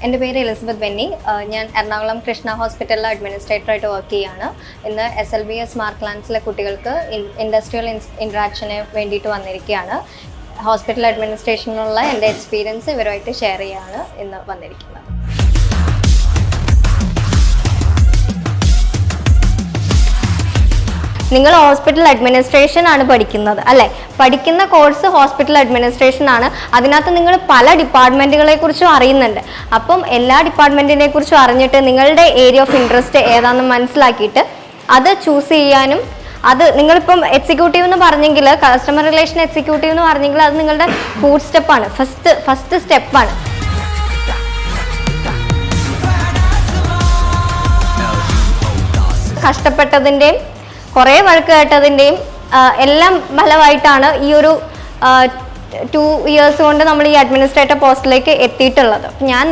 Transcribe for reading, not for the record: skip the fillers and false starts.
എൻ്റെ പേര് എലിസബത്ത് ബെന്നി. ഞാൻ എറണാകുളം കൃഷ്ണ ഹോസ്പിറ്റലിൽ അഡ്മിനിസ്ട്രേറ്ററായിട്ട് വർക്ക് ചെയ്യുകയാണ്. ഇന്ന് SLBS മാർക്ക് ലാൻസിലെ കുട്ടികൾക്ക് ഇൻഡസ്ട്രിയൽ ഇൻട്രാക്ഷന് വേണ്ടിയിട്ട് വന്നിരിക്കുകയാണ്. ഹോസ്പിറ്റൽ അഡ്മിനിസ്ട്രേഷനിലുള്ള എൻ്റെ എക്സ്പീരിയൻസ് ഇവരുമായിട്ട് ഷെയർ ചെയ്യാണ് ഇന്ന് വന്നിരിക്കുന്നത്. നിങ്ങൾ ഹോസ്പിറ്റൽ അഡ്മിനിസ്ട്രേഷൻ ആണ് പഠിക്കുന്നത് അല്ലേ? പഠിക്കുന്ന കോഴ്സ് ഹോസ്പിറ്റൽ അഡ്മിനിസ്ട്രേഷൻ ആണ്. അതിനകത്ത് നിങ്ങൾ പല ഡിപ്പാർട്ട്മെൻറ്റുകളെ കുറിച്ചും അറിയുന്നുണ്ട്. അപ്പം എല്ലാ ഡിപ്പാർട്ട്മെൻറ്റിനെ കുറിച്ചും അറിഞ്ഞിട്ട് നിങ്ങളുടെ ഏരിയ ഓഫ് ഇൻട്രസ്റ്റ് ഏതാണെന്ന് മനസ്സിലാക്കിയിട്ട് അത് ചൂസ് ചെയ്യാനും, അത് നിങ്ങളിപ്പം എക്സിക്യൂട്ടീവ് എന്ന് പറഞ്ഞെങ്കിൽ, കസ്റ്റമർ റിലേഷൻ എക്സിക്യൂട്ടീവ് എന്ന് പറഞ്ഞെങ്കിൽ അത് നിങ്ങളുടെ ഫുഡ് സ്റ്റെപ്പാണ്, ഫസ്റ്റ് സ്റ്റെപ്പാണ്. കഷ്ടപ്പെട്ടതിൻ്റെയും കുറേ വഴക്ക് കേട്ടതിൻ്റെയും എല്ലാം ഫലമായിട്ടാണ് ഈ ഒരു 2 years കൊണ്ട് നമ്മൾ ഈ അഡ്മിനിസ്ട്രേറ്റർ പോസ്റ്റിലേക്ക് എത്തിയിട്ടുള്ളത്. ഞാൻ